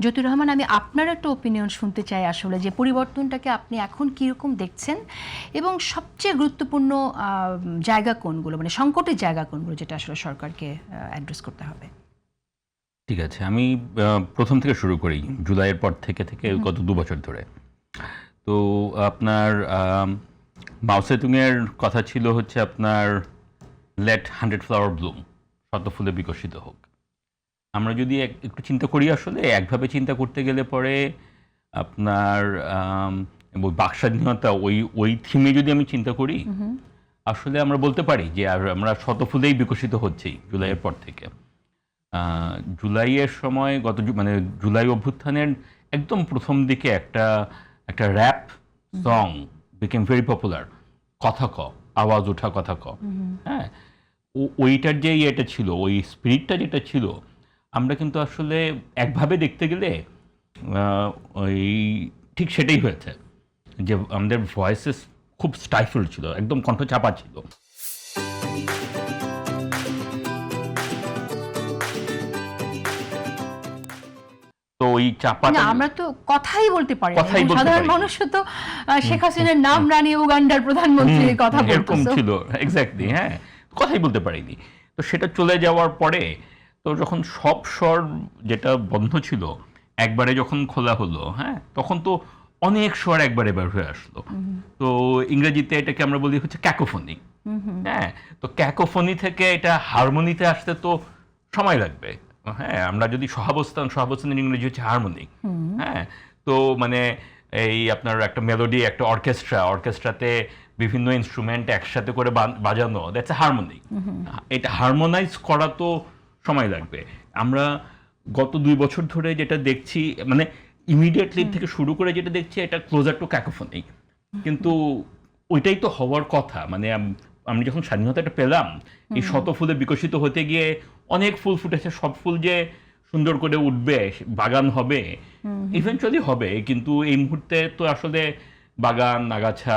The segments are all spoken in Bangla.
জ্যোতির রহমান, আমি আপনার একটা ওপিনিয়ন শুনতে চাই আসলে, যে পরিবর্তনটাকে আপনি এখন কীরকম দেখছেন এবং সবচেয়ে গুরুত্বপূর্ণ জায়গা কোনগুলো, মানে সংকটের জায়গা কোনগুলো যেটা আসলে সরকারকে অ্যাড্রেস করতে হবে। ঠিক আছে, আমি প্রথম থেকে শুরু করি, জুলাইয়ের পর থেকে গত 2 বছর ধরে। তো আপনার মাও সেতুংয়ের কথা ছিল হচ্ছে আপনার লেট 100 ফ্লাওয়ার ব্লুম, শত ফুলে বিকশিত হোক। আমরা যদি একটু চিন্তা করি, আসলে একভাবে চিন্তা করতে গেলে পরে আপনার বাক স্বাধীনতা ওই থিমে যদি আমি চিন্তা করি, আসলে আমরা বলতে পারি যে আমরা শত ফুলেই বিকশিত হচ্ছি জুলাইয়ের পর থেকে। জুলাইয়ের সময় মানে জুলাই অভ্যুত্থানের একদম প্রথম দিকে একটা rap song became very popular, কথা ক, আওয়াজ ওঠা কথা ক। হ্যাঁ, ওইটার যে ইয়েটা ছিল, ওই স্পিরিটটা যেটা ছিল, আমরা কিন্তু আসলে একভাবে দেখতে গেলে ওই ঠিক সেটাই হয়েছে, যে আমাদের ভয়েসেস খুব স্টাইফল ছিল, একদম কণ্ঠ চাপা ছিল। তো ওই চাপাটা আমরা তো কথাই বলতে পারি, সাধারণ পারি। মানুষ তো শেখ হাসিনার নাম না নিয়ে উগান্ডার প্রধানমন্ত্রীর কথা বলতো, এরকম ছিল, এক্স্যাক্টলি। হ্যাঁ, কথাই বলতে পারিনি। তো সেটা চলে যাওয়ার পরে, তো যখন সব স্বর যেটা বন্ধ ছিল একবারে যখন খোলা হলো, হ্যাঁ, তখন তো অনেক স্বর একবারে বের হয়ে আসলো। তো ইংরেজিতে এটাকে আমরা বলি হচ্ছে ক্যাকোফোনি। হ্যাঁ, তো ক্যাকোফোনি থেকে এটা হারমোনিতে আসতে তো সময় লাগবে। হ্যাঁ, আমরা যদি সহাবস্থানের ইংরেজি হচ্ছে হারমোনি। হ্যাঁ, তো মানে এই আপনার একটা মেলোডি, একটা অর্কেস্ট্রাতে বিভিন্ন ইনস্ট্রুমেন্ট একসাথে করে বাজানো, দ্যাটস এ হারমোনি। এটা হারমোনাইজ করা তো সময় লাগবে। আমরা গত 2 বছর ধরে যেটা দেখছি, মানে ইমিডিয়েটলি থেকে শুরু করে যেটা দেখছি, এটা ক্লোজার টু ক্যাকোফোনি। কিন্তু ওইটাই তো হওয়ার কথা। মানে আমি যখন স্বাধীনতাটা পেলাম, এই শত ফুলে বিকশিত হতে গিয়ে অনেক ফুল ফুটেছে, সব ফুল যে সুন্দর করে উঠবে, বাগান হবে, ইভেন্চুয়ালি হবে, কিন্তু এই মুহূর্তে তো আসলে বাগান, আগাছা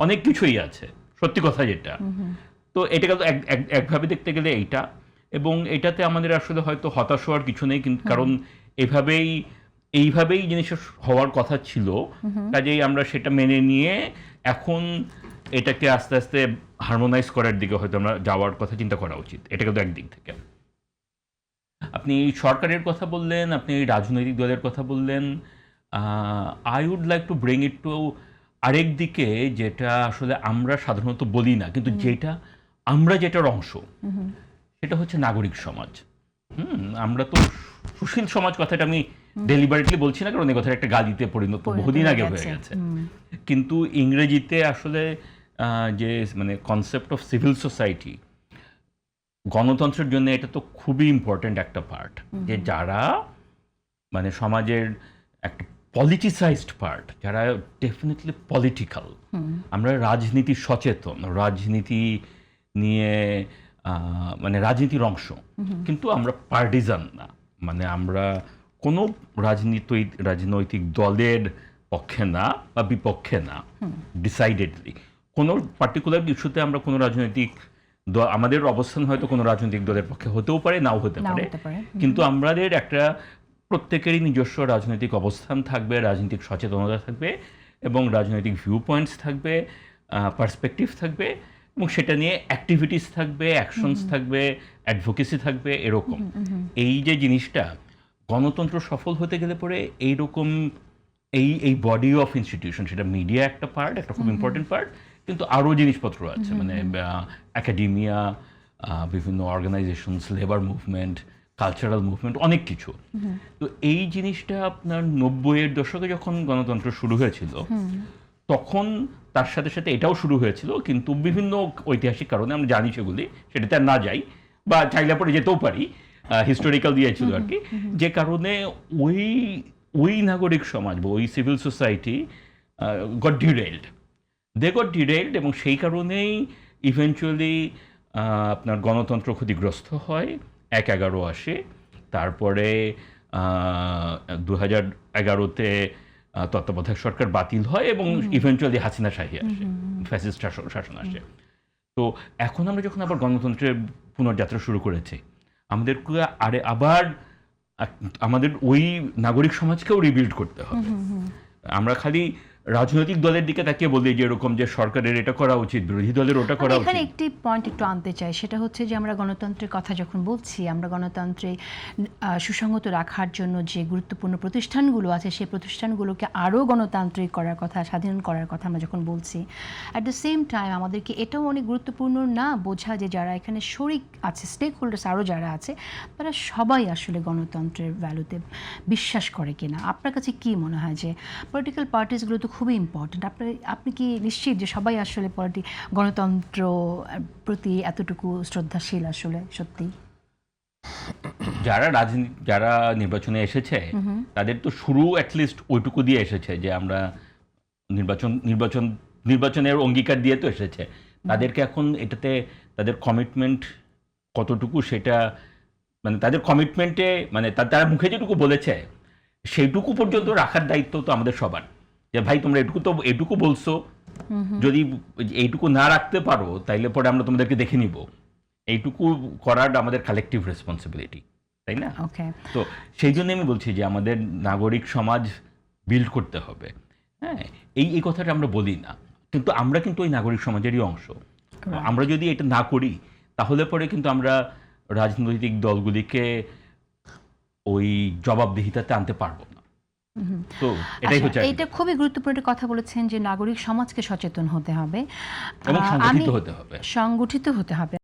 অনেক কিছুই আছে, সত্যি কথা যেটা। তো এটাকে তো একভাবে দেখতে গেলে এইটা, এবং এটাতে আমাদের আসলে হয়তো হতাশ হওয়ার কিছু নেই, কিন্তু কারণ এইভাবেই জিনিসটা হওয়ার কথা ছিল। কাজেই আমরা সেটা মেনে নিয়ে এখন এটাকে আস্তে আস্তে হারমোনাইজ করার দিকে হয়তো আমরা যাওয়ার কথা চিন্তা করা উচিত। এটা কিন্তু একদিক থেকে। আপনি সরকারের কথা বললেন, আপনি রাজনৈতিক দলের কথা বললেন। I would like to bring it to আরেক দিকে, যেটা আসলে আমরা সাধারণত বলি না, কিন্তু যেটার অংশ, সেটা হচ্ছে নাগরিক সমাজ। আমরা তো সুশীল সমাজ কথাটা আমি ডেলিবারেটলি বলছি না, কারণ এই কথাটা একটা গালিতে পরিণত বহুদিন আগে হয়ে গেছে। কিন্তু ইংরেজিতে আসলে যে মানে কনসেপ্ট অফ সিভিল সোসাইটি, গণতন্ত্রের জন্য এটা তো খুবই ইম্পর্ট্যান্ট একটা পার্ট, যে যারা মানে সমাজের একটা পলিটিসাইজড পার্ট, যারা ডেফিনেটলি পলিটিক্যাল। আমরা রাজনীতি সচেতন, রাজনীতি নিয়ে মানে রাজনীতির অংশ, কিন্তু আমরা পার্টিজান না। মানে আমরা কোনো রাজনৈতিক দলের পক্ষে না বা বিপক্ষে না, ডিসাইডেডলি। কোনো পার্টিকুলার ইস্যুতে আমরা কোনো রাজনৈতিক আমাদের অবস্থান হয়তো কোনো রাজনৈতিক দলের পক্ষে হতেও পারে, নাও হতে পারে, কিন্তু আমাদের একটা প্রত্যেকেরই নিজস্ব রাজনৈতিক অবস্থান থাকবে, রাজনৈতিক সচেতনতা থাকবে, এবং রাজনৈতিক ভিউ পয়েন্টস থাকবে, পার্সপেক্টিভ থাকবে, এবং সেটা নিয়ে অ্যাক্টিভিটিস থাকবে, অ্যাকশনস থাকবে, অ্যাডভোকেসি থাকবে, এরকম। এই যে জিনিসটা, গণতন্ত্র সফল হতে গেলে পরে এইরকম এই বডি অফ ইনস্টিটিউশন, সেটা মিডিয়া একটা পার্ট, একটা খুব ইম্পর্টেন্ট পার্ট, কিন্তু আরও জিনিসপত্র আছে, মানে একাডেমিয়া, বিভিন্ন organisations, labour movement, cultural movement, অনেক কিছু। তো এই জিনিসটা আপনার 90-এর দশকে যখন গণতন্ত্র শুরু হয়েছিল, তখন তার সাথে সাথে এটাও শুরু হয়েছিল, কিন্তু বিভিন্ন ঐতিহাসিক কারণে আমরা জানি সেগুলি, সেটাতে আর না যাই, বা চাইলে পরে যেতেও পারি, হিস্টোরিক্যাল দিয়েছিল আর কি, যে কারণে ওই নাগরিক সমাজ বা ওই সিভিল সোসাইটি গট ডিরেইলড, এবং সেই কারণেই ইভেনচুয়ালি আপনার গণতন্ত্র ক্ষতিগ্রস্ত হয়। 1/11 আসে, তারপরে 2011-তে তত্ত্বাবধায়ক সরকার বাতিল হয়, এবং ইভেনচুয়ালি হাসিনা শাহী আসে, ফ্যাসিস্ট শাসন আসে। তো এখন আমরা যখন আবার গণতন্ত্রের পুনর্যাত্রা শুরু করেছি, আমাদেরকে আবার আমাদের ওই নাগরিক সমাজকেও রিবিল্ড করতে হবে। আমরা খালি রাজনৈতিক দলের দিকে তাকিয়ে বলি যে এরকম যে সরকারের এটা করা উচিত, বিরোধী দলের ওটা করা উচিত। এখানে একটি পয়েন্ট একটু আনতে চাই, সেটা হচ্ছে যে আমরা গণতন্ত্রের কথা যখন বলছি, আমরা গণতন্ত্রে সুসংহত রাখার জন্য যে গুরুত্বপূর্ণ প্রতিষ্ঠানগুলো আছে, সেই প্রতিষ্ঠানগুলোকে আরও গণতান্ত্রিক করার কথা, স্বাধীন করার কথা আমরা যখন বলছি, অ্যাট দ্য সেম টাইম আমাদেরকে এটাও অনেক গুরুত্বপূর্ণ না বোঝা যে যারা এখানে শরিক আছে, স্টেক হোল্ডার্স আরও যারা আছে, তারা সবাই আসলে গণতন্ত্রের ভ্যালুতে বিশ্বাস করে কিনা। আপনার কাছে কি মনে হয় যে পলিটিক্যাল পার্টিসগুলো তো খুবই ইম্পর্ট্যান্ট, আপনি কি নিশ্চিত যে সবাই আসলে গণতন্ত্র প্রতি এতটুকু শ্রদ্ধাশীল আসলে সত্যি? যারা নির্বাচনে এসেছে তাদের তো শুরু অ্যাটলিস্ট ওইটুকু দিয়ে এসেছে যে আমরা নির্বাচনের অঙ্গীকার দিয়ে তো এসেছে। তাদেরকে এখন এটাতে তাদের কমিটমেন্ট কতটুকু, সেটা মানে তাদের কমিটমেন্টে মানে তারা মুখে যেটুকু বলেছে সেইটুকু পর্যন্ত রাখার দায়িত্ব তো আমাদের সবার। যে ভাই তোমরা এটুকু বলছো, যদি এইটুকু না রাখতে পারো তাইলে পরে আমরা তোমাদেরকে দেখে নিব। এইটুকু করার আমাদের কালেকটিভ রেসপন্সিবিলিটি, তাই না? তো সেই জন্য আমি বলছি যে আমাদের নাগরিক সমাজ বিল্ড করতে হবে। হ্যাঁ, এই কথাটা আমরা বলি না, কিন্তু আমরা কিন্তু ওই নাগরিক সমাজেরই অংশ। আমরা যদি এটা না করি তাহলে পরে কিন্তু আমরা রাজনৈতিক দলগুলিকে ওই জবাবদিহিতাতে আনতে পারবো না। তো এটাই হচ্ছে, এটা খুবই গুরুত্বপূর্ণ একটা কথা বলেছেন যে নাগরিক সমাজকে সচেতন হতে হবে এবং সংগঠিত হতে হবে। সংগঠিত হতে হবে।